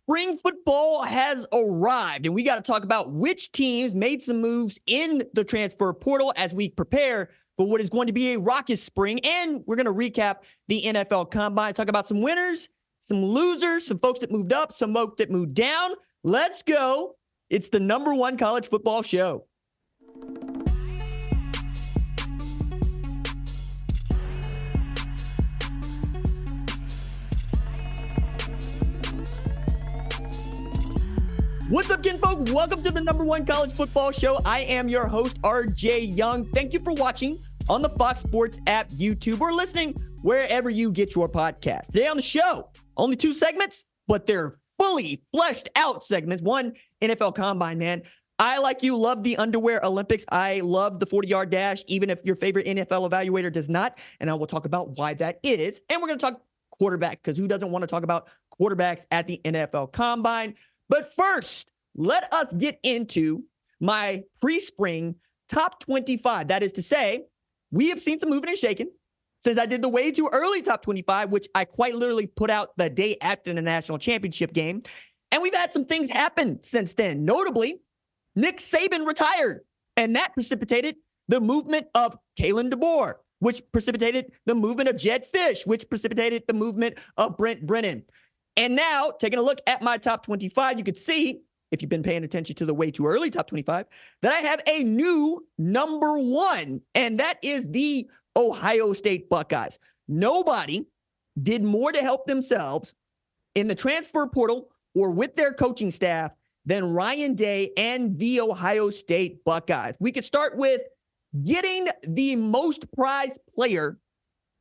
Spring football has arrived, and we got to talk about which teams made some moves in the transfer portal as we prepare for what is going to be a raucous spring. And we're going to recap the NFL Combine, talk about some winners, some losers, some folks that moved up, some folks that moved down. Let's go. It's the #1 college football show. What's up, kinfolk? Welcome to the #1 college football show. I am your host, RJ Young. Thank you for watching on the Fox Sports app, YouTube, or listening wherever you get your podcast. Today on the show, only 2 segments, but they're fully fleshed out segments. One, NFL Combine, man. I, like you, love the underwear Olympics. I love the 40-yard dash, even if your favorite NFL evaluator does not. And I will talk about why that is. And we're going to talk quarterback, because who doesn't want to talk about quarterbacks at the NFL Combine? But first, let us get into my pre-spring top 25. That is to say, we have seen some moving and shaking since I did the way too early top 25, which I quite literally put out the day after the national championship game. And we've had some things happen since then. Notably, Nick Saban retired, and that precipitated the movement of Kalen DeBoer, which precipitated the movement of Jedd Fisch, which precipitated the movement of Brent Brennan. And now, taking a look at my top 25, you could see, if you've been paying attention to the way too early top 25, that I have a new #1, and that is the Ohio State Buckeyes. Nobody did more to help themselves in the transfer portal or with their coaching staff than Ryan Day and the Ohio State Buckeyes. We could start with getting the most prized player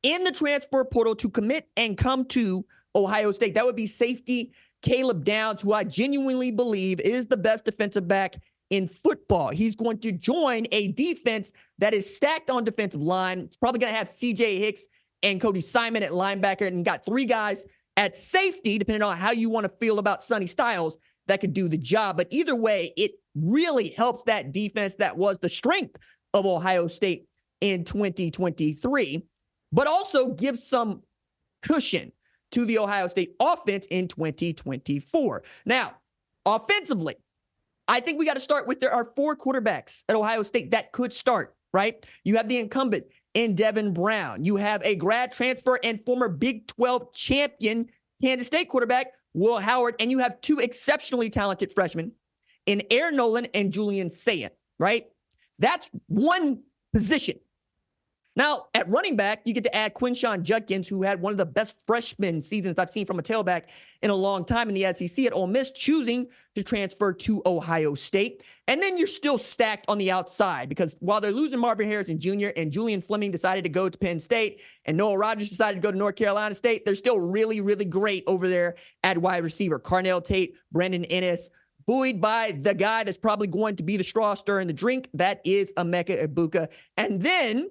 in the transfer portal to commit and come to Ohio State. That would be safety Caleb Downs, who I genuinely believe is the best defensive back in football. He's going to join a defense that is stacked on defensive line. It's probably going to have CJ Hicks and Cody Simon at linebacker, and got 3 guys at safety, depending on how you want to feel about Sonny Styles, that could do the job. But either way, it really helps that defense that was the strength of Ohio State in 2023, but also gives some cushion to the Ohio State offense in 2024. Now, offensively, I think we got to start with there are 4 quarterbacks at Ohio State that could start, right? You have the incumbent in Devin Brown. You have a grad transfer and former Big 12 champion Kansas State quarterback, Will Howard, and you have 2 exceptionally talented freshmen in Aaron Nolan and Julian Sayin, right? That's one position. Now, at running back, you get to add Quinshon Judkins, who had one of the best freshman seasons I've seen from a tailback in a long time in the SEC at Ole Miss, choosing to transfer to Ohio State. And then you're still stacked on the outside, because while they're losing Marvin Harrison Jr. and Julian Fleming decided to go to Penn State and Noah Rogers decided to go to North Carolina State, they're still really, really great over there at wide receiver. Carnell Tate, Brandon Ennis, buoyed by the guy that's probably going to be the straw stirring the drink. That is Emeka Egbuka. And then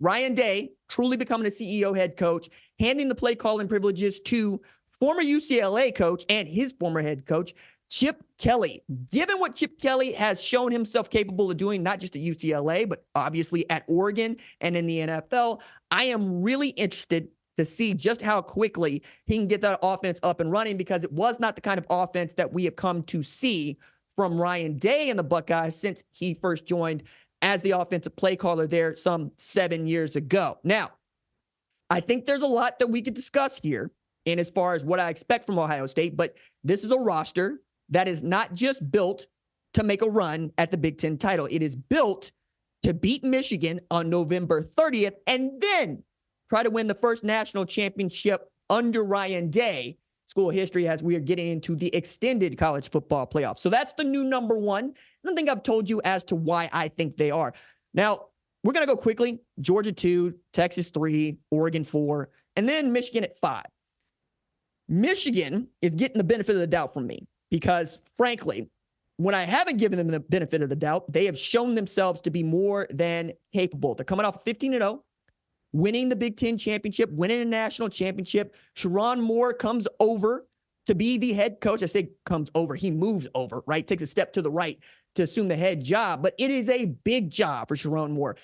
Ryan Day truly becoming a CEO head coach, handing the play calling privileges to former UCLA coach and his former head coach, Chip Kelly. Given what Chip Kelly has shown himself capable of doing, not just at UCLA, but obviously at Oregon and in the NFL, I am really interested to see just how quickly he can get that offense up and running, because it was not the kind of offense that we have come to see from Ryan Day and the Buckeyes since he first joined as the offensive play caller there some 7 years ago. Now, I think there's a lot that we could discuss here in as far as what I expect from Ohio State, but this is a roster that is not just built to make a run at the Big Ten title. It is built to beat Michigan on November 30th and then try to win the first national championship under Ryan Day. School history as we are getting into the extended college football playoffs. So that's the new #1. I don't think I've told you as to why I think they are. Now, we're going to go quickly. Georgia 2, Texas 3, Oregon 4, and then Michigan at 5. Michigan is getting the benefit of the doubt from me because, frankly, when I haven't given them the benefit of the doubt, they have shown themselves to be more than capable. They're coming off 15-0. Winning the Big Ten championship, winning a national championship. Sharon Moore comes over to be the head coach. I say comes over. He moves over, right? Takes a step to the right to assume the head job. But it is a big job for Sharon Moore.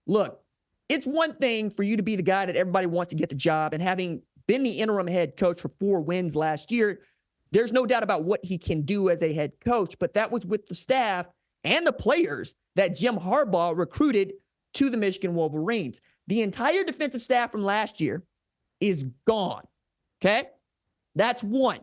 Look, it's one thing for you to be the guy that everybody wants to get the job. And having been the interim head coach for 4 wins last year, There's no doubt about what he can do as a head coach, but that was with the staff and the players that Jim Harbaugh recruited to the Michigan Wolverines. The entire defensive staff from last year is gone, okay? That's one.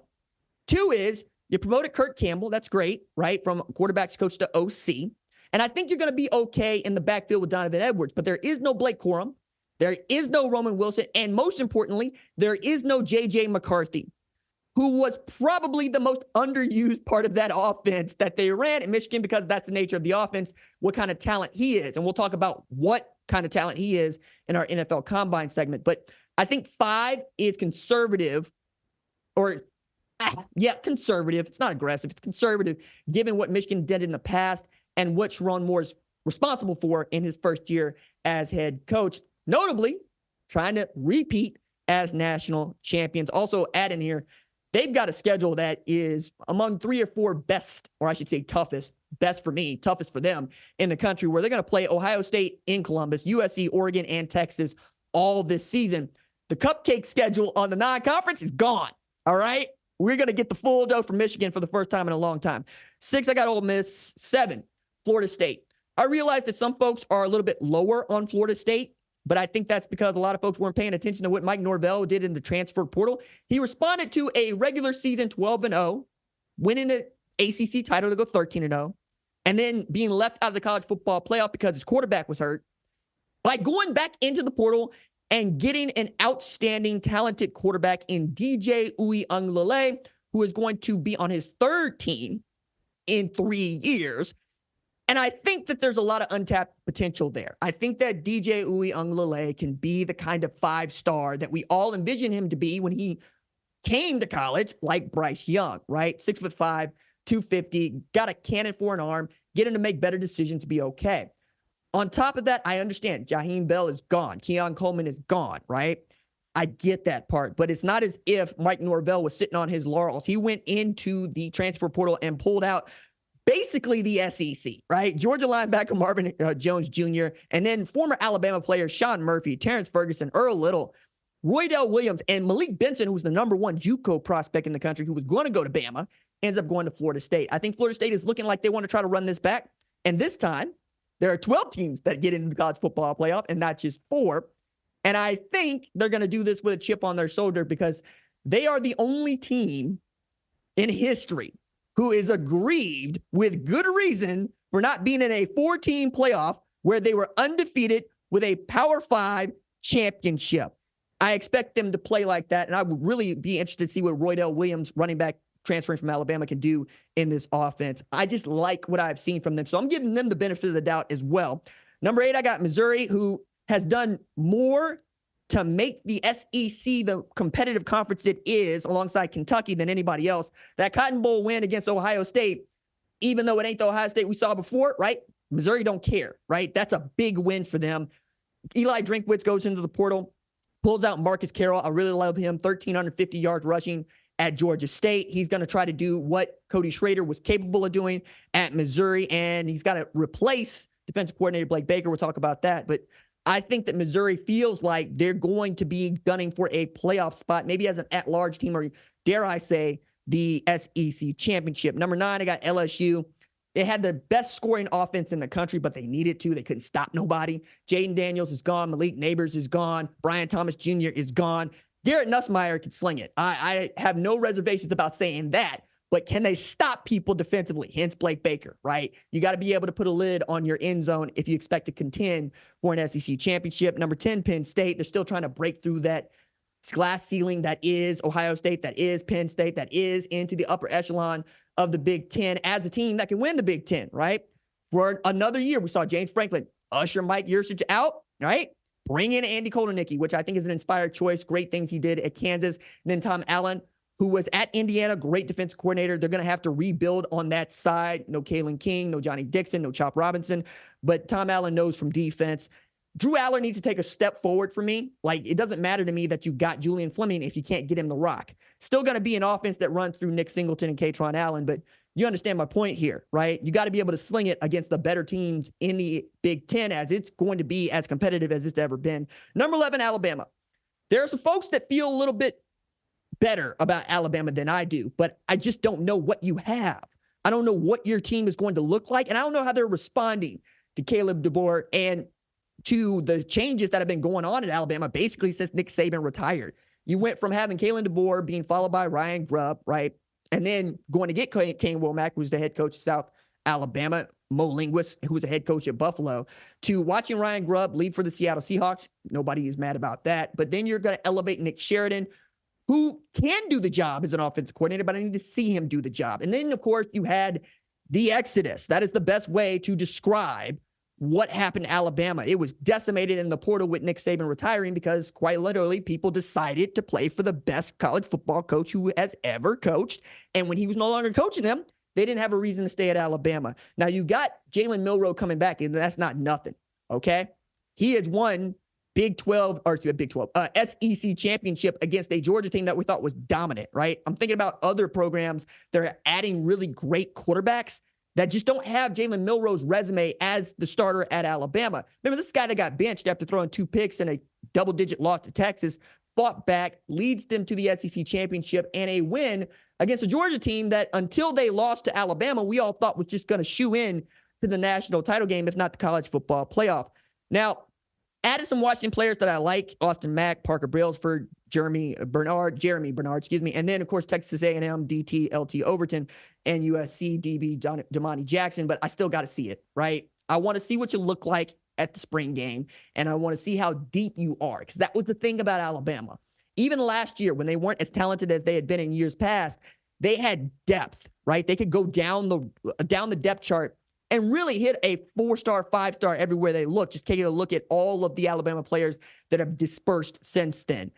Two is you promoted Kurt Campbell. That's great, right? From quarterbacks coach to OC. And I think you're going to be okay in the backfield with Donovan Edwards, but there is no Blake Corum. There is no Roman Wilson. And most importantly, there is no J.J. McCarthy, who was probably the most underused part of that offense that they ran in Michigan, because that's the nature of the offense, what kind of talent he is. And we'll talk about what kind of talent he is in our NFL Combine segment. But I think 5 is conservative, or conservative. It's not aggressive. It's conservative, given what Michigan did in the past and what Sharon Moore is responsible for in his first year as head coach. Notably, trying to repeat as national champions. Also add in here, they've got a schedule that is among 3 or 4 best, or I should say toughest, best for me, toughest for them in the country, where they're going to play Ohio State in Columbus, USC, Oregon, and Texas all this season. The cupcake schedule on the non-conference is gone, all right? We're going to get the full dough from Michigan for the first time in a long time. 6, I got Ole Miss. 7, Florida State. I realize that some folks are a little bit lower on Florida State, but I think that's because a lot of folks weren't paying attention to what Mike Norvell did in the transfer portal. He responded to a regular season 12-0, winning the ACC title to go 13-0, and then being left out of the college football playoff because his quarterback was hurt, by going back into the portal and getting an outstanding, talented quarterback in DJ Uiagalelei, who is going to be on his 3rd team in 3 years. And I think that there's a lot of untapped potential there. I think that DJ Uiagalelei can be the kind of 5-star that we all envision him to be when he came to college, like Bryce Young, right? 6'5", 250, got a cannon for an arm, get him to make better decisions, be okay. On top of that, I understand Jaheim Bell is gone. Keon Coleman is gone, right? I get that part, but it's not as if Mike Norvell was sitting on his laurels. He went into the transfer portal and pulled out basically the SEC, right? Georgia linebacker Marvin Jones Jr., and then former Alabama players Sean Murphy, Terrence Ferguson, Earl Little, Roydell Williams, and Malik Benson, who's the number 1 JUCO prospect in the country, who was going to go to Bama, ends up going to Florida State. I think Florida State is looking like they want to try to run this back, and this time there are 12 teams that get into the college football playoff and not just 4. And I think they're going to do this with a chip on their shoulder, because they are the only team in history who is aggrieved with good reason for not being in a 4-team playoff where they were undefeated with a Power 5 championship. I expect them to play like that, and I would really be interested to see what Roydell Williams, running back transferring from Alabama, can do in this offense. I just like what I've seen from them, so I'm giving them the benefit of the doubt as well. Number 8, I got Missouri, who has done more to make the SEC the competitive conference it is, alongside Kentucky, than anybody else. That Cotton Bowl win against Ohio State, even though it ain't the Ohio State we saw before, right? Missouri don't care, right? That's a big win for them. Eli Drinkwitz goes into the portal, pulls out Marcus Carroll. I really love him. 1,350 yards rushing at Georgia State. He's going to try to do what Cody Schrader was capable of doing at Missouri, and he's got to replace defensive coordinator Blake Baker. We'll talk about that. But I think that Missouri feels like they're going to be gunning for a playoff spot, maybe as an at-large team, or dare I say, the SEC championship. Number 9, I got LSU. They had the best scoring offense in the country, but they needed to. They couldn't stop nobody. Jaden Daniels is gone. Malik Neighbors is gone. Brian Thomas Jr. is gone. Garrett Nussmeier could sling it. I have no reservations about saying that. But can they stop people defensively? Hence Blake Baker, right? You got to be able to put a lid on your end zone if you expect to contend for an SEC championship. Number 10, Penn State. They're still trying to break through that glass ceiling that is Ohio State, that is Penn State, that is into the upper echelon of the Big Ten as a team that can win the Big Ten, right? For another year, we saw James Franklin usher Mike Yurcich out, right? Bring in Andy Kotelnicki, which I think is an inspired choice. Great things he did at Kansas. And then Tom Allen, who was at Indiana, great defense coordinator. They're going to have to rebuild on that side. No Kalen King, no Johnny Dixon, no Chop Robinson. But Tom Allen knows from defense. Drew Aller needs to take a step forward for me. Like, it doesn't matter to me that you got Julian Fleming if you can't get him the rock. Still going to be an offense that runs through Nick Singleton and Katron Allen, but you understand my point here, right? You got to be able to sling it against the better teams in the Big Ten, as it's going to be as competitive as it's ever been. Number 11, Alabama. There are some folks that feel a little bit better about Alabama than I do, but I just don't know what you have. I don't know what your team is going to look like, and I don't know how they're responding to Caleb DeBoer and to the changes that have been going on at Alabama basically since Nick Saban retired. You went from having Kalen DeBoer being followed by Ryan Grubb, right? And then going to get Kane Womack, who's the head coach of South Alabama, Mo Linguist, who was a head coach at Buffalo, to watching Ryan Grubb leave for the Seattle Seahawks. Nobody is mad about that. But then you're going to elevate Nick Sheridan, who can do the job as an offensive coordinator, but I need to see him do the job. And then, of course, you had the Exodus. That is the best way to describe what happened to Alabama. It was decimated in the portal with Nick Saban retiring because, quite literally, people decided to play for the best college football coach who has ever coached. And when he was no longer coaching them, they didn't have a reason to stay at Alabama. Now, you got Jalen Milroe coming back, and that's not nothing, okay? He has won SEC championship against a Georgia team that we thought was dominant, right? I'm thinking about other programs that are adding really great quarterbacks that just don't have Jalen Milroe's resume as the starter at Alabama. Remember, this guy that got benched after throwing 2 picks and a double-digit loss to Texas, fought back, leads them to the SEC championship and a win against a Georgia team that, until they lost to Alabama, we all thought was just going to shoe in to the national title game, if not the college football playoff. Now, added some Washington players that I like: Austin Mack, Parker Brailsford, Jeremy Bernard, and then, of course, Texas A&M, DT, LT Overton, and USC, DB, Damani Jackson, but I still got to see it, right? I want to see what you look like at the spring game, and I want to see how deep you are, because that was the thing about Alabama. Even last year, when they weren't as talented as they had been in years past, they had depth, right? They could go down the depth chart and really hit a 4-star, 5-star everywhere they look. Just taking a look at all of the Alabama players that have dispersed since then.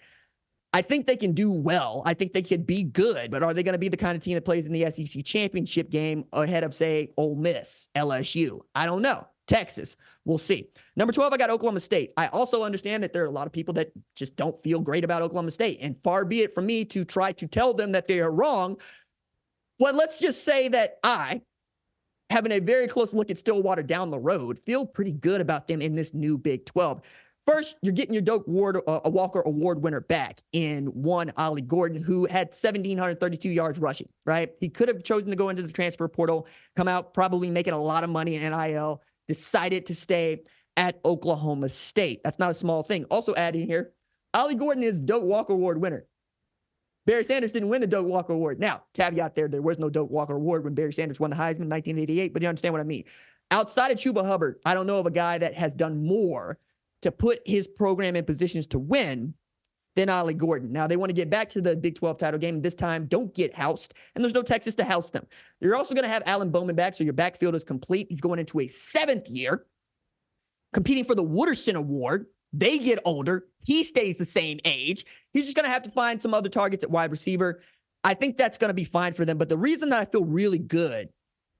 I think they can do well. I think they could be good, but are they going to be the kind of team that plays in the SEC championship game ahead of, say, Ole Miss, LSU? I don't know. Texas. We'll see. Number 12, I got Oklahoma State. I also understand that there are a lot of people that just don't feel great about Oklahoma State, and far be it from me to try to tell them that they are wrong. Well, let's just say that I, having a very close look at Stillwater down the road, feel pretty good about them in this new Big 12. First, you're getting your Doak Walker Award winner back in one Ollie Gordon, who had 1,732 yards rushing, right? He could have chosen to go into the transfer portal, come out probably making a lot of money in NIL, decided to stay at Oklahoma State. That's not a small thing. Also adding here, Ollie Gordon is Doak Walker Award winner. Barry Sanders didn't win the Doak Walker Award. Now, caveat there was no Doak Walker Award when Barry Sanders won the Heisman in 1988, but you understand what I mean. Outside of Chuba Hubbard, I don't know of a guy that has done more to put his program in positions to win than Ollie Gordon. Now, they want to get back to the Big 12 title game. This time, don't get housed, and there's no Texas to house them. You're also going to have Alan Bowman back, so your backfield is complete. He's going into a 7th year, competing for the Wooderson Award. They get older. He stays the same age. He's just going to have to find some other targets at wide receiver. I think that's going to be fine for them. But the reason that I feel really good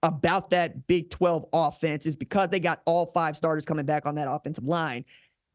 about that Big 12 offense is because they got all 5 starters coming back on that offensive line.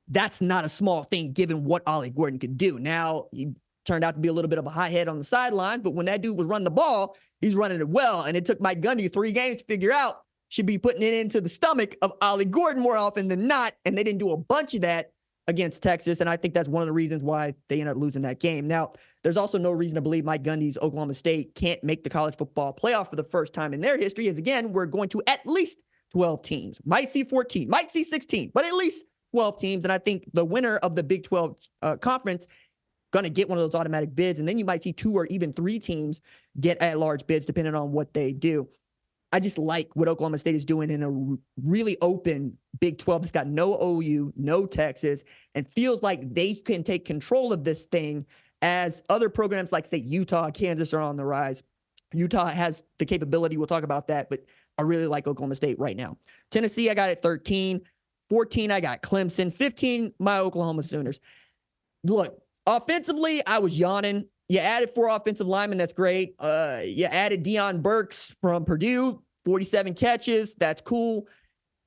That's not a small thing given what Ollie Gordon could do. Now, he turned out to be a little bit of a hothead on the sidelines, but when that dude was running the ball, he's running it well. And it took Mike Gundy 3 games to figure out should be putting it into the stomach of Ollie Gordon more often than not. And they didn't do a bunch of that against Texas, and I think that's one of the reasons why they ended up losing that game. Now, there's also no reason to believe Mike Gundy's Oklahoma State can't make the college football playoff for the first time in their history, as again, we're going to at least 12 teams. Might see 14, might see 16, but at least 12 teams, and I think the winner of the Big 12 conference going to get one of those automatic bids, and then you might see 2 or even 3 teams get at-large bids depending on what they do. I just like what Oklahoma State is doing in a really open Big 12. It's got no OU, no Texas, and feels like they can take control of this thing as other programs like, say, Utah, Kansas are on the rise. Utah has the capability. We'll talk about that, but I really like Oklahoma State right now. Tennessee, I got at 13. 14, I got Clemson. 15, my Oklahoma Sooners. Look, offensively, I was yawning. You added 4 offensive linemen. That's great. You added Deion Burks from Purdue, 47 catches. That's cool.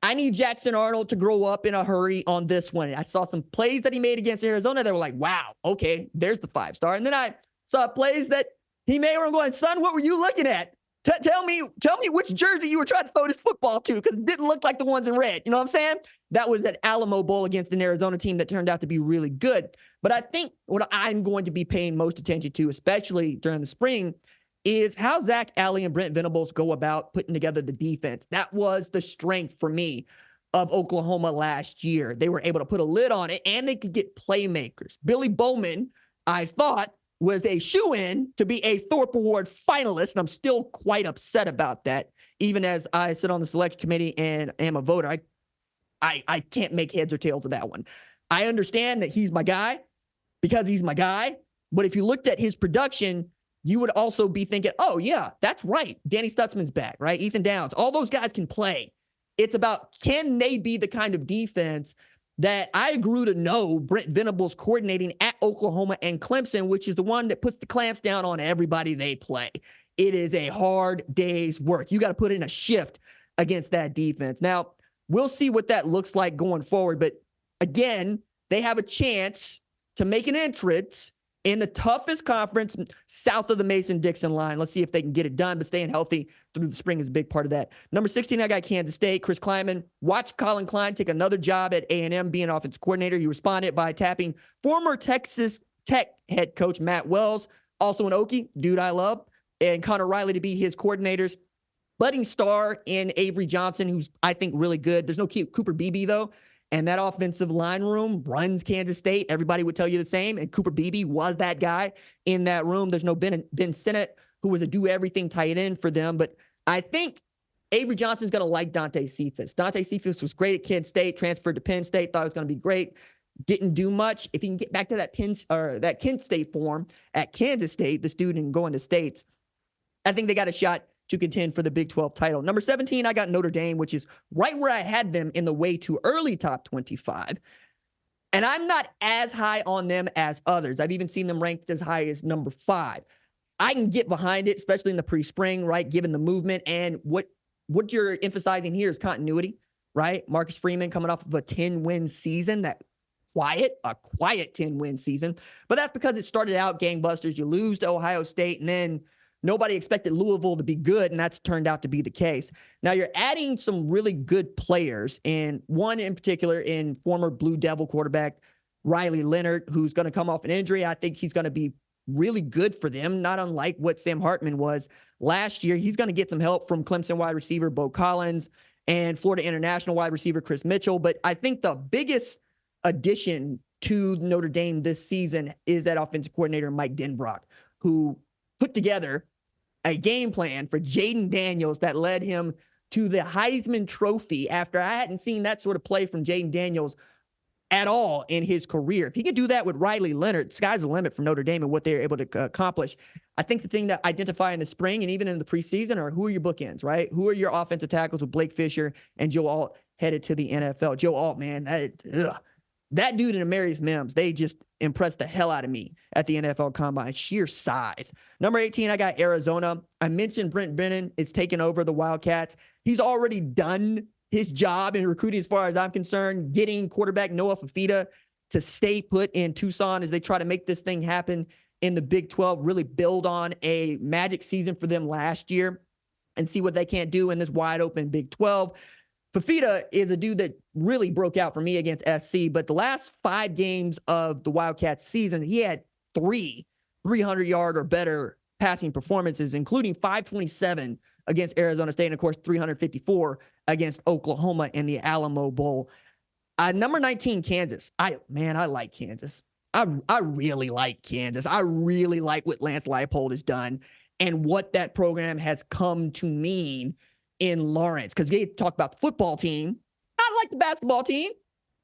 I need Jackson Arnold to grow up in a hurry on this one. I saw some plays that he made against Arizona that were like, wow, okay, there's the 5-star. And then I saw plays that he made where I'm going, son, what were you looking at? Tell me which jersey you were trying to throw this football to, because it didn't look like the ones in red. You know what I'm saying? That was that Alamo Bowl against an Arizona team that turned out to be really good. But I think what I'm going to be paying most attention to, especially during the spring, is how Zach Alley and Brent Venables go about putting together the defense. That was the strength for me of Oklahoma last year. They were able to put a lid on it, and they could get playmakers. Billy Bowman, I thought, was a shoo-in to be a Thorpe Award finalist, and I'm still quite upset about that. Even as I sit on the selection committee and am a voter, I can't make heads or tails of that one. I understand that he's my guy because he's my guy, but if you looked at his production, you would also be thinking, oh, yeah, that's right. Danny Stutzman's back, right? Ethan Downs. All those guys can play. It's about, can they be the kind of defense that I grew to know Brent Venables coordinating at Oklahoma and Clemson, which is the one that puts the clamps down on everybody they play. It is a hard day's work. You got to put in a shift against that defense. Now, we'll see what that looks like going forward. But again, they have a chance to make an entrance in the toughest conference south of the Mason-Dixon line. Let's see if they can get it done, but staying healthy through the spring is a big part of that. Number 16, I got Kansas State. Chris Kleiman. Watch Colin Klein take another job at A&M being offensive coordinator. He responded by tapping former Texas Tech head coach Matt Wells, also an Okie, dude I love, and Connor Riley to be his coordinators. Budding star in Avery Johnson, who's, I think, really good. There's no Cooper Beebe, though. And that offensive line room runs Kansas State. Everybody would tell you the same. And Cooper Beebe was that guy in that room. There's no Ben Sinnott, who was a do-everything tight end for them. But I think Avery Johnson's going to like Dante Cephas. Dante Cephas was great at Kent State, transferred to Penn State, thought it was going to be great. Didn't do much. If he can get back to that Kent State form at Kansas State, the student going to states, I think they got a shot to contend for the Big 12 title. Number 17, I got Notre Dame, which is right where I had them in the way too early top 25. And I'm not as high on them as others. I've even seen them ranked as high as number 5. I can get behind it, especially in the pre-spring, right, given the movement. And what you're emphasizing here is continuity, right? Marcus Freeman coming off of a 10-win season, a quiet 10-win season. But that's because it started out gangbusters. You lose to Ohio State, and then nobody expected Louisville to be good, and that's turned out to be the case. Now you're adding some really good players, and one in particular in former Blue Devil quarterback Riley Leonard, who's going to come off an injury. I think he's going to be really good for them, not unlike what Sam Hartman was last year. He's going to get some help from Clemson wide receiver Bo Collins and Florida International wide receiver Chris Mitchell. But I think the biggest addition to Notre Dame this season is that offensive coordinator Mike Denbrock, who put together a game plan for Jaden Daniels that led him to the Heisman Trophy after I hadn't seen that sort of play from Jaden Daniels at all in his career. If he could do that with Riley Leonard, sky's the limit for Notre Dame and what they're able to accomplish. I think the thing to identify in the spring and even in the preseason are who are your bookends, right? Who are your offensive tackles with Blake Fisher and Joe Alt headed to the NFL? Joe Alt, man, that dude and Amarius Mims, they just impressed the hell out of me at the NFL Combine. Sheer size. Number 18, I got Arizona. I mentioned Brent Brennan is taking over the Wildcats. He's already done his job in recruiting as far as I'm concerned, getting quarterback Noah Fafita to stay put in Tucson as they try to make this thing happen in the Big 12, really build on a magic season for them last year and see what they can't do in this wide open Big 12. Fafita is a dude that really broke out for me against SC, but the last 5 games of the Wildcats season, he had 3 300-yard or better passing performances, including 527 against Arizona State and, of course, 354 against Oklahoma in the Alamo Bowl. Number 19, Kansas. I like Kansas. I really like Kansas. I really like what Lance Leipold has done and what that program has come to mean in Lawrence, because they get to talk about the football team. I like the basketball team,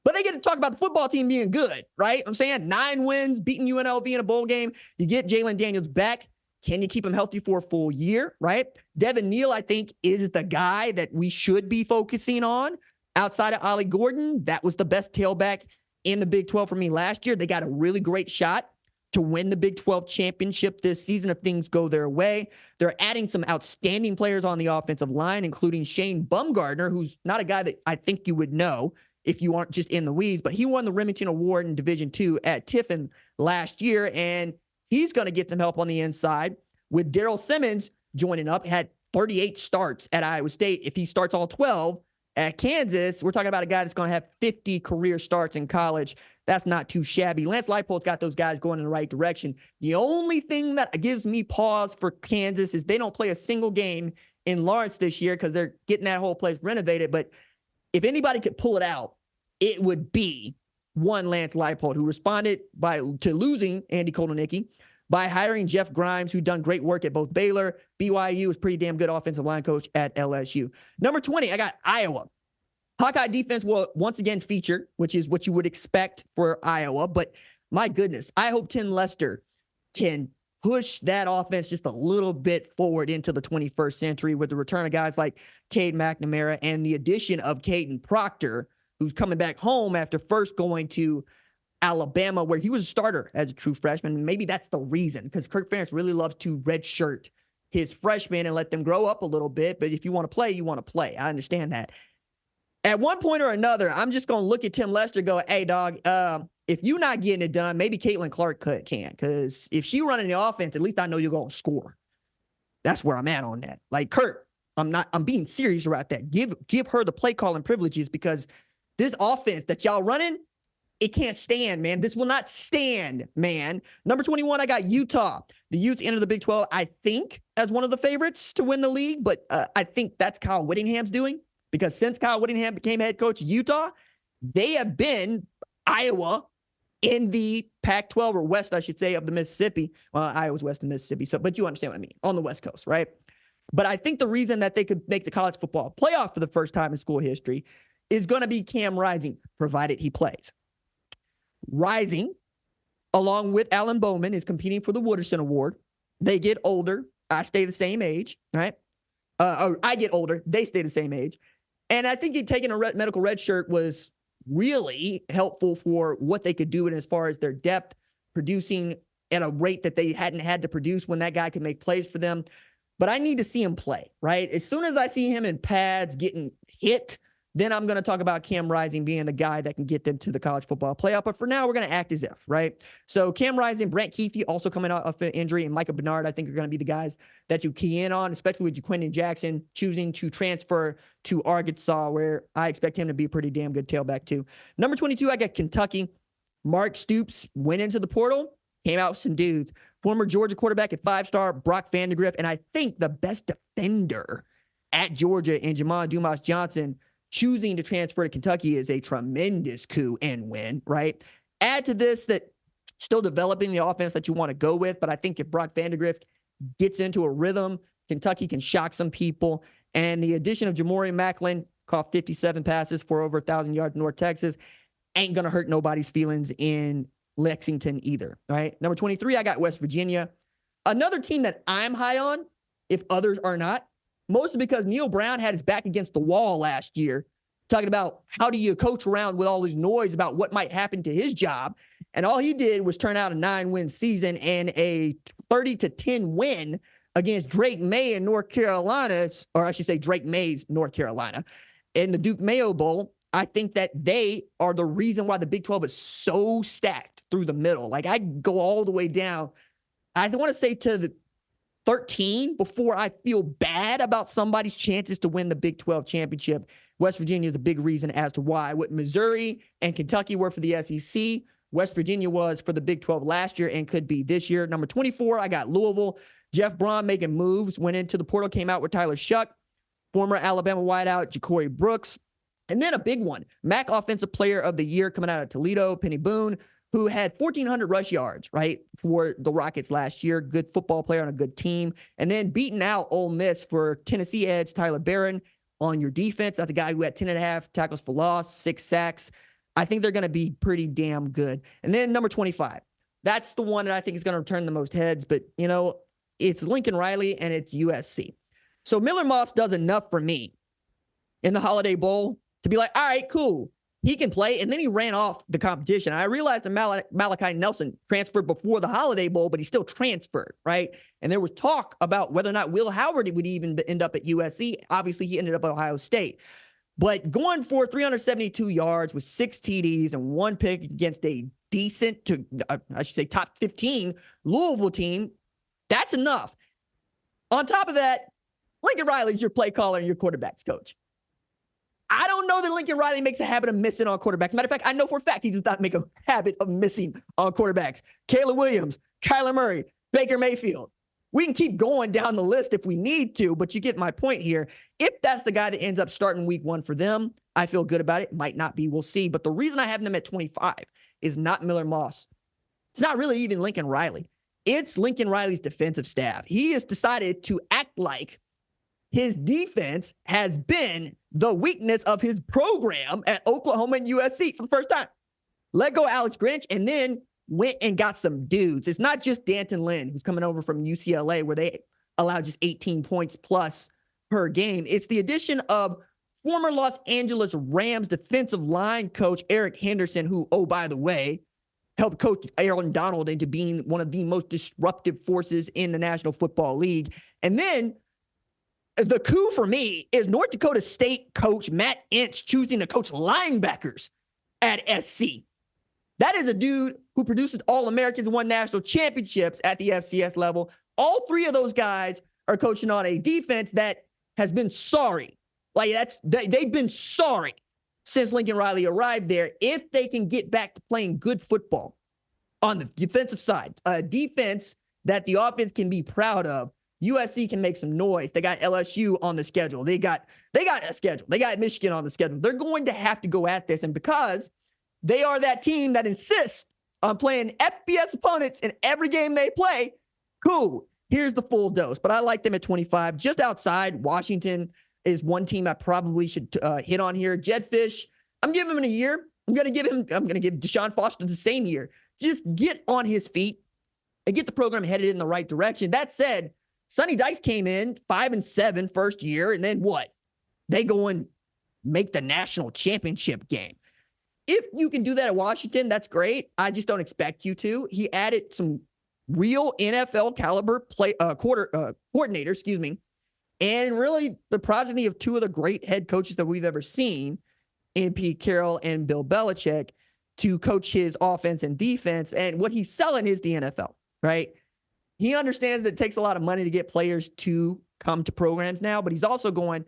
but they get to talk about the football team being good, right? I'm saying 9 wins, beating UNLV in a bowl game. You get Jalen Daniels back. Can you keep him healthy for a full year, right? Devin Neal, I think, is the guy that we should be focusing on. Outside of Ollie Gordon, that was the best tailback in the Big 12 for me last year. They got a really great shot to win the Big 12 championship this season if things go their way. They're adding some outstanding players on the offensive line, including Shane Bumgardner, who's not a guy that I think you would know if you aren't just in the weeds, but he won the Remington Award in Division II at Tiffin last year, and he's going to get some help on the inside with Daryl Simmons joining up. Had 38 starts at Iowa State. If he starts all 12 at Kansas, we're talking about a guy that's going to have 50 career starts in college. That's not too shabby. Lance Leipold's got those guys going in the right direction. The only thing that gives me pause for Kansas is they don't play a single game in Lawrence this year because they're getting that whole place renovated. But if anybody could pull it out, it would be one Lance Leipold, who responded to losing Andy Kotelnicki by hiring Jeff Grimes, who done great work at both Baylor. BYU is pretty damn good offensive line coach at LSU. Number 20, I got Iowa. Hawkeye defense will once again feature, which is what you would expect for Iowa. But my goodness, I hope Tim Lester can push that offense just a little bit forward into the 21st century with the return of guys like Cade McNamara and the addition of Caden Proctor, who's coming back home after first going to Alabama, where he was a starter as a true freshman. Maybe that's the reason, because Kirk Ferentz really loves to redshirt his freshmen and let them grow up a little bit. But if you want to play, you want to play. I understand that. At one point or another, I'm just going to look at Tim Lester and go, hey, dog, if you're not getting it done, maybe Caitlin Clark can. Because if she running the offense, at least I know you're going to score. That's where I'm at on that. Like, Kurt, I'm being serious about that. Give her the play calling privileges, because this offense that y'all running, it can't stand, man. This will not stand, man. Number 21, I got Utah. The Utes entered the Big 12, I think, as one of the favorites to win the league. But I think that's Kyle Whittingham's doing. Because since Kyle Whittingham became head coach of Utah, they have been Iowa in the Pac-12, or West, I should say, of the Mississippi. Well, Iowa's west of Mississippi, but you understand what I mean, on the West Coast, right? But I think the reason that they could make the college football playoff for the first time in school history is going to be Cam Rising, provided he plays. Rising, along with Alan Bowman, is competing for the Wooderson Award. They get older. I stay the same age, right? Or I get older. They stay the same age. And I think taking a medical red shirt was really helpful for what they could do, and as far as their depth, producing at a rate that they hadn't had to produce when that guy could make plays for them. But I need to see him play, right? As soon as I see him in pads getting hit, then I'm going to talk about Cam Rising being the guy that can get them to the college football playoff. But for now, we're going to act as if, right? So Cam Rising, Brent Keithy also coming out of an injury, and Micah Bernard, I think, are going to be the guys that you key in on, especially with Jaquindon Jackson choosing to transfer to Arkansas, where I expect him to be a pretty damn good tailback too. Number 22, I got Kentucky. Mark Stoops went into the portal, came out with some dudes. Former Georgia quarterback at 5-star, Brock Vandegrift, and I think the best defender at Georgia in Jamon Dumas Johnson, choosing to transfer to Kentucky is a tremendous coup and win, right? Add to this that still developing the offense that you want to go with, but I think if Brock Vandegrift gets into a rhythm, Kentucky can shock some people. And the addition of Jamori Macklin, caught 57 passes for over 1,000 yards in North Texas, ain't going to hurt nobody's feelings in Lexington either, right? Number 23, I got West Virginia. Another team that I'm high on, if others are not, mostly because Neil Brown had his back against the wall last year, talking about how do you coach around with all this noise about what might happen to his job. And all he did was turn out a 9-win season and a 30-10 win against Drake May in North Carolina, or I should say Drake May's North Carolina, in the Duke Mayo Bowl. I think that they are the reason why the Big 12 is so stacked through the middle. Like, I go all the way down. I want to say to the 13 before I feel bad about somebody's chances to win the Big 12 championship. West Virginia is a big reason as to why. What Missouri and Kentucky were for the SEC, West Virginia was for the Big 12 last year and could be this year. Number 24, I got Louisville. Jeff Braun making moves, went into the portal, came out with Tyler Shuck, former Alabama wideout Ja'Cory Brooks. And then a big one, MAC Offensive Player of the Year coming out of Toledo, Penny Boone, who had 1,400 rush yards, right, for the Rockets last year. Good football player on a good team. And then beating out Ole Miss for Tennessee edge Tyler Barron on your defense. That's a guy who had 10.5 tackles for loss, 6 sacks. I think they're going to be pretty damn good. And then number 25. That's the one that I think is going to return the most heads. But, you know, it's Lincoln Riley and it's USC. So Miller Moss does enough for me in the Holiday Bowl to be like, all right, cool. He can play, and then he ran off the competition. I realized that Malachi Nelson transferred before the Holiday Bowl, but he still transferred, right? And there was talk about whether or not Will Howard would even end up at USC. Obviously, he ended up at Ohio State. But going for 372 yards with 6 TDs and 1 pick against a decent to, I should say, top 15 Louisville team, that's enough. On top of that, Lincoln Riley's your play caller and your quarterbacks coach. I don't know that Lincoln Riley makes a habit of missing on quarterbacks. Matter of fact, I know for a fact he does not make a habit of missing on quarterbacks. Caleb Williams, Kyler Murray, Baker Mayfield. We can keep going down the list if we need to, but you get my point here. If that's the guy that ends up starting week 1 for them, I feel good about it. Might not be, we'll see. But the reason I have them at 25 is not Miller Moss. It's not really even Lincoln Riley. It's Lincoln Riley's defensive staff. He has decided to act like his defense has been the weakness of his program at Oklahoma and USC for the first time. Let go Alex Grinch and then went and got some dudes. It's not just Danton Lynn, who's coming over from UCLA, where they allow just 18 points plus per game. It's the addition of former Los Angeles Rams defensive line coach Eric Henderson, who, oh, by the way, helped coach Aaron Donald into being one of the most disruptive forces in the National Football League. And then the coup for me is North Dakota State coach Matt Inch choosing to coach linebackers at SC. That is a dude who produces All-Americans and won national championships at the FCS level. All 3 of those guys are coaching on a defense that has been sorry. They've been sorry since Lincoln Riley arrived there. If they can get back to playing good football on the defensive side, a defense that the offense can be proud of, USC can make some noise. They got LSU on the schedule. They got a schedule. They got Michigan on the schedule. They're going to have to go at this. And because they are that team that insists on playing FBS opponents in every game they play, cool. Here's the full dose. But I like them at 25. Just outside, Washington is one team I probably should hit on here. Jed Fish, I'm giving him a year. I'm going to give Deshaun Foster the same year. Just get on his feet and get the program headed in the right direction. That said, Sonny Dykes came in 5-7 first year, and then what? They go and make the national championship game. If you can do that at Washington, that's great. I just don't expect you to. He added some real NFL caliber coordinator, and really the progeny of 2 of the great head coaches that we've ever seen, in Pete Carroll and Bill Belichick, to coach his offense and defense. And what he's selling is the NFL, right? He understands that it takes a lot of money to get players to come to programs now, but he's also going,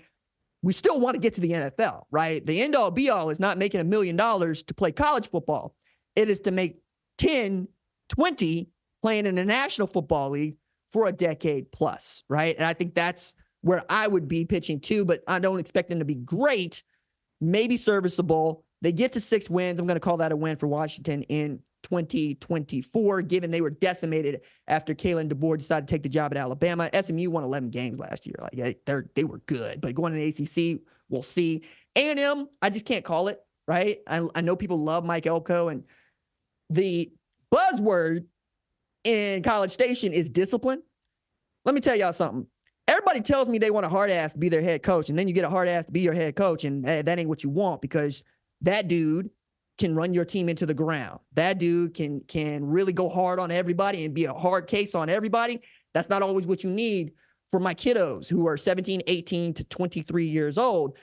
we still want to get to the NFL, right? The end-all be-all is not making $1 million to play college football. It is to make 10, 20 playing in the National Football League for a decade plus, right? And I think that's where I would be pitching to, but I don't expect them to be great, maybe serviceable. They get to 6 wins. I'm going to call that a win for Washington in 2024, given they were decimated after Kalen DeBoer decided to take the job at Alabama. SMU won 11 games last year. They were good, but going to the ACC, we'll see. A&M, I just can't call it, right? I know people love Mike Elko, and the buzzword in College Station is discipline. Let me tell y'all something. Everybody tells me they want a hard ass to be their head coach, and then you get a hard ass to be your head coach, and that ain't what you want, because that dude can run your team into the ground. That dude can really go hard on everybody and be a hard case on everybody. That's not always what you need for my kiddos who are 17, 18 to 23 years old.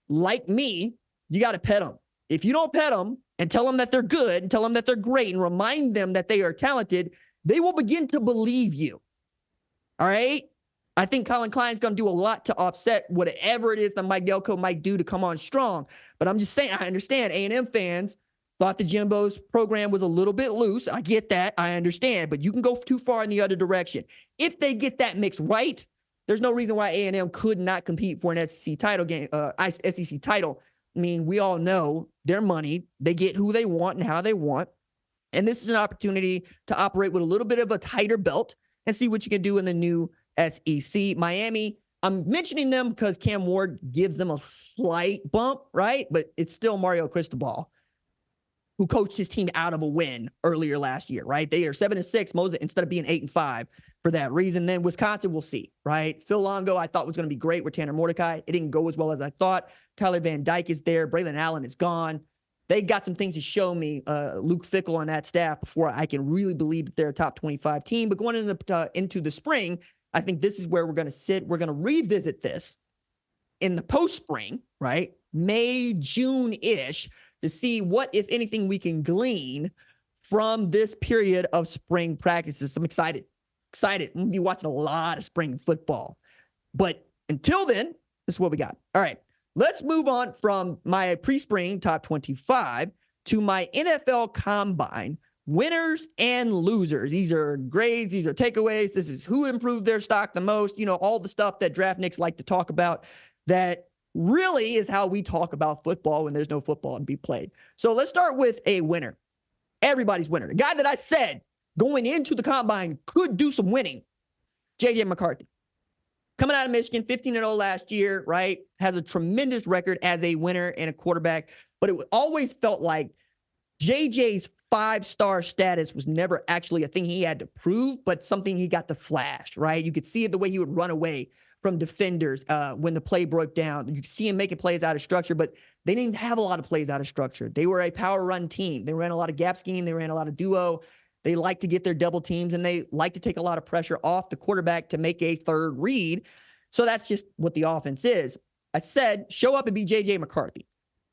Like me, you got to pet them. If you don't pet them and tell them that they're good and tell them that they're great and remind them that they are talented, they will begin to believe you. All right? I think Colin Klein's going to do a lot to offset whatever it is that Mike Elko might do to come on strong. But I'm just saying, I understand A&M fans thought the Jimbo's program was a little bit loose. I get that. I understand. But you can go too far in the other direction. If they get that mix right, there's no reason why A&M could not compete for an SEC title game. SEC title. I mean, we all know their money. They get who they want and how they want. And this is an opportunity to operate with a little bit of a tighter belt and see what you can do in the new SEC. Miami, I'm mentioning them because Cam Ward gives them a slight bump, right? But it's still Mario Cristobal, who coached his team out of a win earlier last year, right? They are 7-6 instead of being 8-5 for that reason. Then Wisconsin, we'll see, right? Phil Longo, I thought was going to be great with Tanner Mordecai. It didn't go as well as I thought. Tyler Van Dyke is there. Braylon Allen is gone. They got some things to show me, Luke Fickell on that staff, before I can really believe that they're a top 25 team. But going into the spring, I think this is where we're going to sit. We're going to revisit this in the post-spring, right? May, June-ish, to see what, if anything, we can glean from this period of spring practices. I'm excited. I'm going to be watching a lot of spring football. But until then, this is what we got. All right, let's move on from my pre-spring top 25 to my NFL Combine winners and losers. These are grades. These are takeaways. This is who improved their stock the most. You know, all the stuff that draft nicks like to talk about that really is how we talk about football when there's no football to be played. So let's start with a winner. Everybody's winner. The guy that I said going into the Combine could do some winning, J.J. McCarthy. Coming out of Michigan, 15-0 last year, right? Has a tremendous record as a winner and a quarterback. But it always felt like JJ's 5-star status was never actually a thing he had to prove, but something he got to flash, right? You could see it the way he would run away from defenders when the play broke down. You could see him making plays out of structure, but they didn't have a lot of plays out of structure. They were a power run team. They ran a lot of gap scheme. They ran a lot of duo. They like to get their double teams, and they like to take a lot of pressure off the quarterback to make a third read. So that's just what the offense is. I said, show up and be J.J. McCarthy,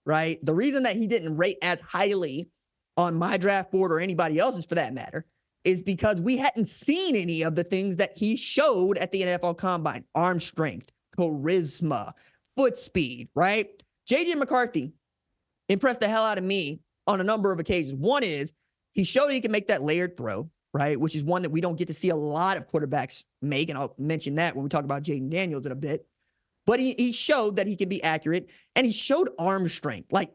right? The reason that he didn't rate as highly on my draft board or anybody else's for that matter is because we hadn't seen any of the things that he showed at the NFL Combine. Arm strength, charisma, foot speed, right? J.J. McCarthy impressed the hell out of me on a number of occasions. One is he showed he can make that layered throw, right? Which is one that we don't get to see a lot of quarterbacks make, and I'll mention that when we talk about Jaden Daniels in a bit. But he showed that he can be accurate, and he showed arm strength. Like,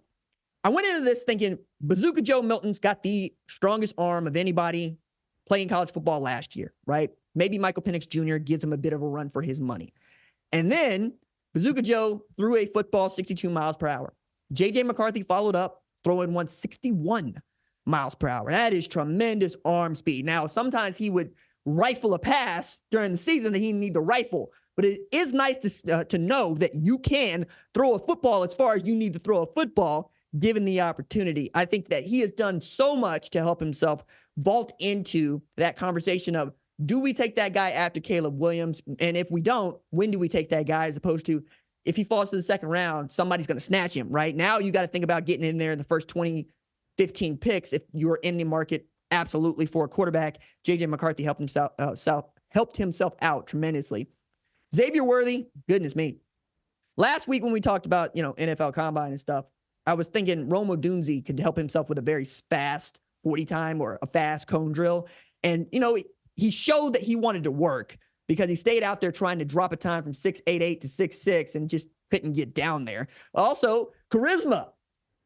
I went into this thinking Bazooka Joe Milton's got the strongest arm of anybody playing college football last year, right? Maybe Michael Penix Jr. gives him a bit of a run for his money. And then Bazooka Joe threw a football 62 miles per hour. J.J. McCarthy followed up, throwing 161 miles per hour. That is tremendous arm speed. Now, sometimes he would rifle a pass during the season that he need to rifle, but it is nice to know that you can throw a football as far as you need to throw a football given the opportunity. I think that he has done so much to help himself vault into that conversation of, do we take that guy after Caleb Williams? And if we don't, when do we take that guy, as opposed to if he falls to the second round, somebody's going to snatch him, right? Now you got to think about getting in there in the first 20, 15 picks if you're in the market absolutely for a quarterback. J.J. McCarthy helped himself out tremendously. Xavier Worthy, goodness me. Last week when we talked about, NFL Combine and stuff, I was thinking Rome Odunze could help himself with a very fast 40 time or a fast cone drill. And, he showed that he wanted to work because he stayed out there trying to drop a time from 6.88 to 6.6 and just couldn't get down there. Also, charisma.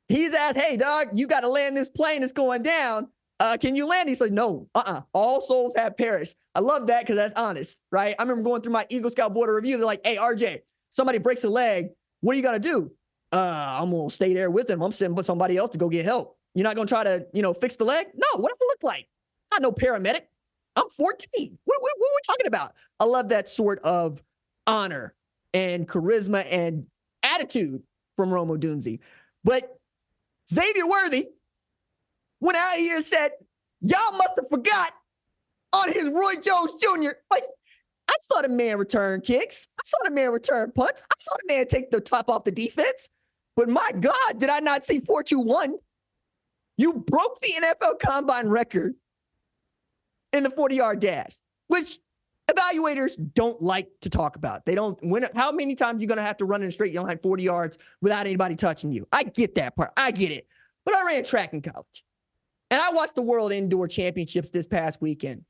He's asked, hey, dog, you got to land this plane that's going down. Can you land? He said, no, all souls have perished. I love that because that's honest, right? I remember going through my Eagle Scout Border Review. They're like, hey, RJ, somebody breaks a leg. What are you going to do? I'm going to stay there with him. I'm sending somebody else to go get help. You're not going to try to, fix the leg? No, what does it look like? I'm not no paramedic. I'm 14. What are we talking about? I love that sort of honor and charisma and attitude from Rome Odunze. But Xavier Worthy went out here and said, y'all must have forgot on his Roy Jones Jr. Like, I saw the man return kicks. I saw the man return punts. I saw the man take the top off the defense. But my God, did I not see 4.21? You broke the NFL Combine record in the 40-yard dash, which evaluators don't like to talk about. They don't win. How many times are you going to have to run in a straight line 40 yards without anybody touching you? I get that part. I get it. But I ran track in college. And I watched the World Indoor Championships this past weekend.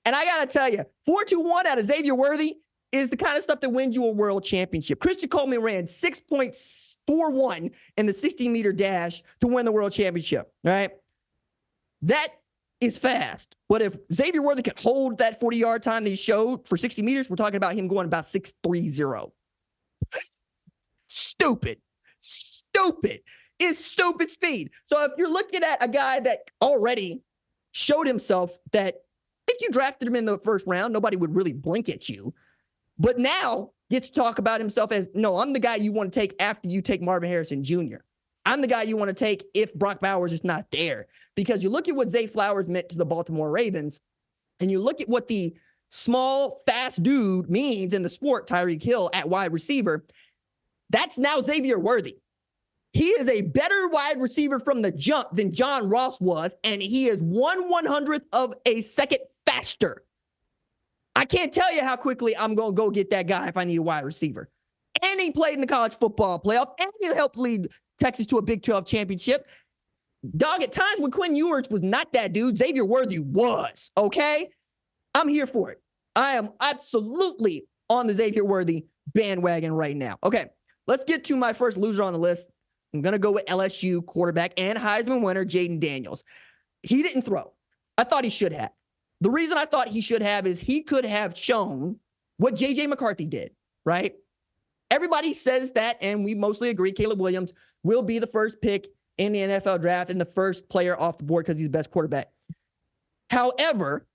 And I got to tell you, 4.21 out of Xavier Worthy is the kind of stuff that wins you a world championship. Christian Coleman ran 6.41 in the 60-meter dash to win the world championship, right? That is fast. But if Xavier Worthy could hold that 40-yard time that he showed for 60 meters, we're talking about him going about 6.30. Stupid. It's stupid speed. So if you're looking at a guy that already showed himself that if you drafted him in the first round, nobody would really blink at you. But now gets to talk about himself as, no, I'm the guy you want to take after you take Marvin Harrison Jr. I'm the guy you want to take if Brock Bowers is not there. Because you look at what Zay Flowers meant to the Baltimore Ravens, and you look at what the small, fast dude means in the sport, Tyreek Hill at wide receiver, that's now Xavier Worthy. He is a better wide receiver from the jump than John Ross was, and he is 1/100th of a second faster I can't tell you how quickly I'm going to go get that guy if I need a wide receiver. And he played in the college football playoff, and he helped lead Texas to a Big 12 championship. Dog, at times when Quinn Ewers was not that dude, Xavier Worthy was, okay? I'm here for it. I am absolutely on the Xavier Worthy bandwagon right now. Okay, let's get to my first loser on the list. I'm going to go with LSU quarterback and Heisman winner Jayden Daniels. He didn't throw. I thought he should have. The reason I thought he should have is he could have shown what J.J. McCarthy did, right? Everybody says that, and we mostly agree Caleb Williams will be the first pick in the NFL draft and the first player off the board because he's the best quarterback. However,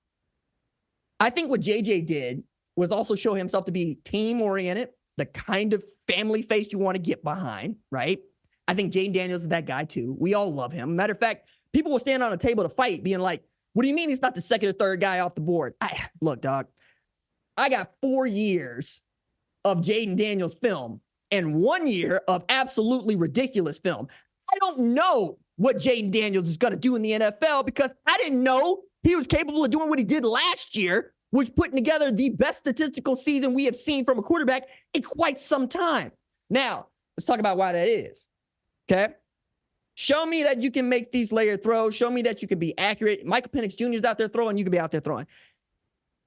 I think what J.J. did was also show himself to be team-oriented, the kind of family face you want to get behind, right? I think Jayden Daniels is that guy too. We all love him. Matter of fact, people will stand on a table to fight being like, what do you mean he's not the second or third guy off the board? Look, dog, I got 4 years of Jayden Daniels film and 1 year of absolutely ridiculous film. I don't know what Jayden Daniels is going to do in the NFL because I didn't know he was capable of doing what he did last year, which putting together the best statistical season we have seen from a quarterback in quite some time. Now, let's talk about why that is. Okay? Show me that you can make these layered throws. Show me that you can be accurate. Michael Penix Jr. is out there throwing. You can be out there throwing.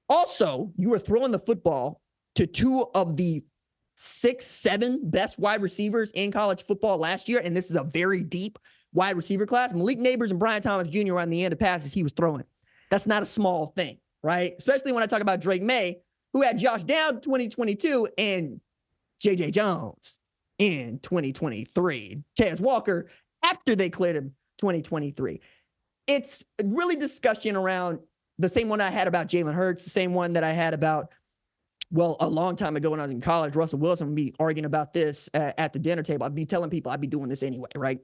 Also, you were throwing the football to 2 of the 6, 7 best wide receivers in college football last year, and this is a very deep wide receiver class. Malik Nabers and Brian Thomas Jr. on the end of passes he was throwing. That's not a small thing, right? Especially when I talk about Drake May, who had Josh Downs 2022 and J.J. Jones in 2023. Chaz Walker after they cleared him 2023. It's really discussion around the same one I had about Jalen Hurts, the same one that I had about, well, a long time ago when I was in college, Russell Wilson would be arguing about this at the dinner table. I'd be telling people I'd be doing this anyway, right?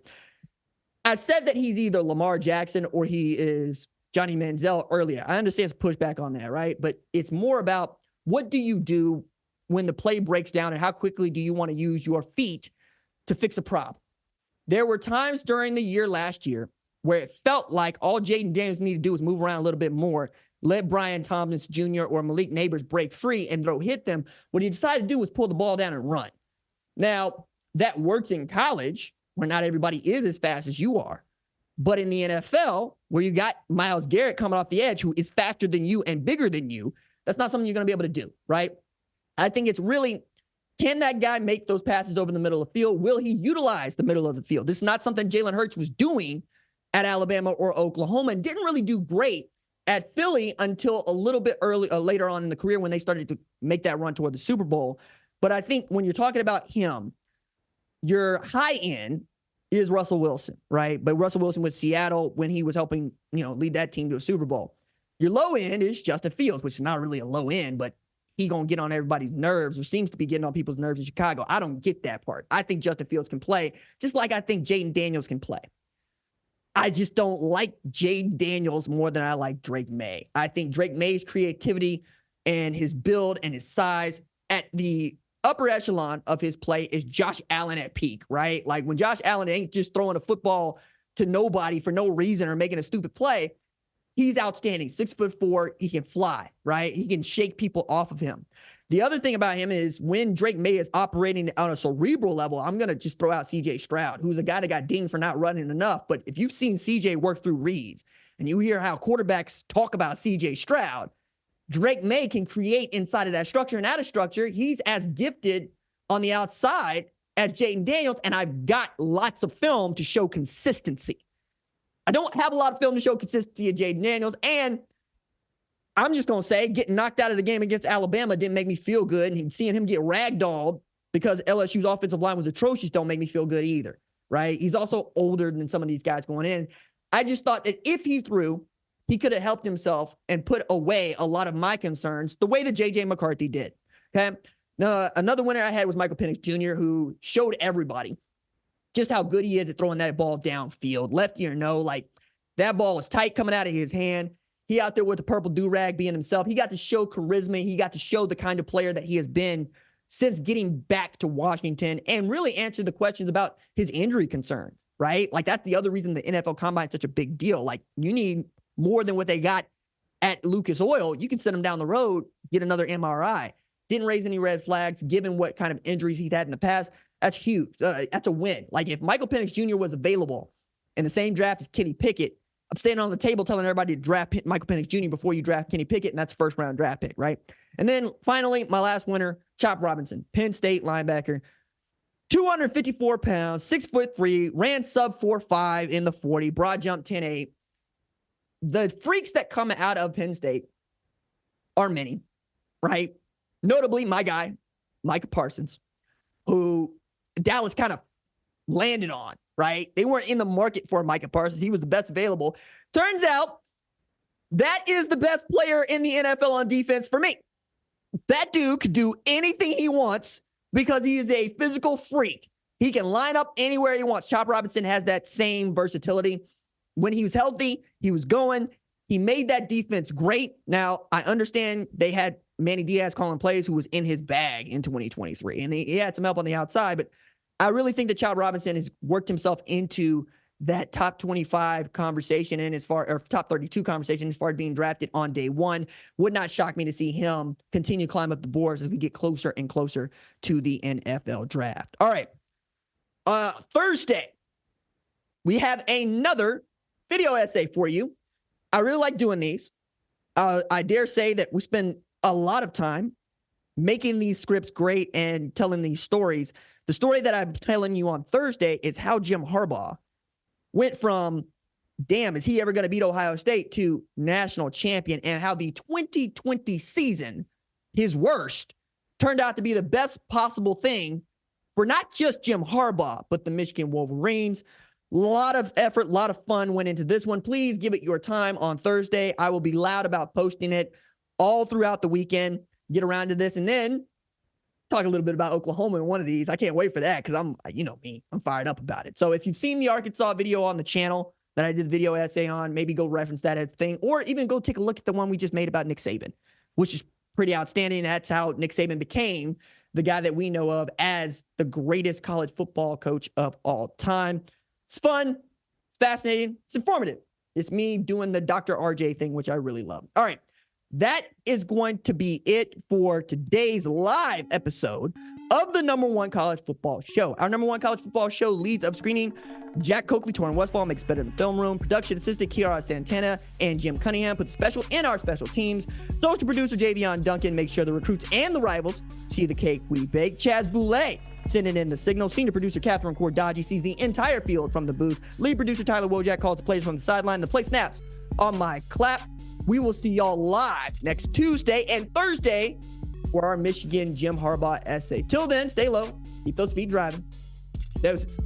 I said that he's either Lamar Jackson or he is Johnny Manziel earlier. I understand it's pushback on that, right? But it's more about what do you do when the play breaks down and how quickly do you want to use your feet to fix a problem? There were times during the year last year where it felt like all Jayden Daniels needed to do was move around a little bit more, let Brian Thomas Jr. or Malik Nabers break free and hit them. What he decided to do was pull the ball down and run. Now, that works in college where not everybody is as fast as you are. But in the NFL, where you got Myles Garrett coming off the edge who is faster than you and bigger than you, that's not something you're going to be able to do, right? I think it's really, can that guy make those passes over the middle of the field? Will he utilize the middle of the field? This is not something Jalen Hurts was doing at Alabama or Oklahoma and didn't really do great at Philly until a little bit later on in the career when they started to make that run toward the Super Bowl. But I think when you're talking about him, your high end is Russell Wilson, right? But Russell Wilson with Seattle when he was helping, lead that team to a Super Bowl. Your low end is Justin Fields, which is not really a low end, but he going to get on everybody's nerves or seems to be getting on people's nerves in Chicago. I don't get that part. I think Justin Fields can play just like I think Jayden Daniels can play. I just don't like Jayden Daniels more than I like Drake May. I think Drake May's creativity and his build and his size at the upper echelon of his play is Josh Allen at peak, right? Like when Josh Allen ain't just throwing a football to nobody for no reason or making a stupid play, he's outstanding. 6'4", he can fly, right? He can shake people off of him. The other thing about him is when Drake May is operating on a cerebral level, I'm going to just throw out C.J. Stroud, who's a guy that got dinged for not running enough. But if you've seen C.J. work through reads and you hear how quarterbacks talk about C.J. Stroud, Drake May can create inside of that structure and out of structure. He's as gifted on the outside as Jayden Daniels, and I've got lots of film to show consistency. I don't have a lot of film to show consistency of Jayden Daniels, and I'm just going to say getting knocked out of the game against Alabama didn't make me feel good, and seeing him get ragdolled because LSU's offensive line was atrocious don't make me feel good either, right? He's also older than some of these guys going in. I just thought that if he threw, he could have helped himself and put away a lot of my concerns the way that J.J. McCarthy did, okay? Now, another winner I had was Michael Penix Jr., who showed everybody just how good he is at throwing that ball downfield. Lefty or no, like that ball was tight coming out of his hand. He out there with the purple do-rag being himself. He got to show charisma. He got to show the kind of player that he has been since getting back to Washington and really answer the questions about his injury concern, right? Like that's the other reason the NFL Combine is such a big deal. Like you need more than what they got at Lucas Oil, you can send him down the road, get another MRI. Didn't raise any red flags given what kind of injuries he's had in the past. That's huge. That's a win. Like if Michael Penix Jr. was available in the same draft as Kenny Pickett, I'm standing on the table telling everybody to draft Michael Penix Jr. before you draft Kenny Pickett, and that's first round draft pick, right? And then finally, my last winner, Chop Robinson, Penn State linebacker, 254 pounds, 6'3", ran sub 4.5 in the 40, broad jump 10.8. The freaks that come out of Penn State are many, right? Notably, my guy, Micah Parsons, who Dallas kind of landed on, right? They weren't in the market for Micah Parsons. He was the best available. Turns out that is the best player in the NFL on defense for me. That dude could do anything he wants because he is a physical freak. He can line up anywhere he wants. Chop Robinson has that same versatility. When he was healthy, he was going. He made that defense great. Now, I understand they had Manny Diaz calling plays who was in his bag in 2023, and he had some help on the outside, but I really think that Chop Robinson has worked himself into that top 25 conversation and top 32 conversation as far as being drafted on day one. Would not shock me to see him continue to climb up the boards as we get closer and closer to the NFL draft. All right. Thursday, we have another video essay for you. I really like doing these. I dare say that we spend a lot of time making these scripts great and telling these stories. The story that I'm telling you on Thursday is how Jim Harbaugh went from, damn, is he ever going to beat Ohio State, to national champion, and how the 2020 season, his worst, turned out to be the best possible thing for not just Jim Harbaugh, but the Michigan Wolverines. A lot of effort, a lot of fun went into this one. Please give it your time on Thursday. I will be loud about posting it all throughout the weekend. Get around to this, and then talk a little bit about Oklahoma in one of these. I can't wait for that because I'm fired up about it. So if you've seen the Arkansas video on the channel that I did the video essay on, maybe go reference that as a thing, or even go take a look at the one we just made about Nick Saban, which is pretty outstanding. That's how Nick Saban became the guy that we know of as the greatest college football coach of all time. It's fun, it's fascinating, it's informative. It's me doing the Dr. RJ thing, which I really love. All right. That is going to be it for today's live episode of the #1 college football show. Our #1 college football show leads up screening Jack Coakley, Torrin Westfall makes better than film room. Production assistant Kiara Santana and Jim Cunningham put the special in our special teams. Social producer Javion Duncan makes sure the recruits and the rivals see the cake we bake. Chaz Boulay sending in the signal. Senior producer Catherine Cordaji sees the entire field from the booth. Lead producer Tyler Wojak calls the plays from the sideline. The play snaps on my clap. We will see y'all live next Tuesday and Thursday for our Michigan Jim Harbaugh essay. Till then, stay low. Keep those feet driving. Doses.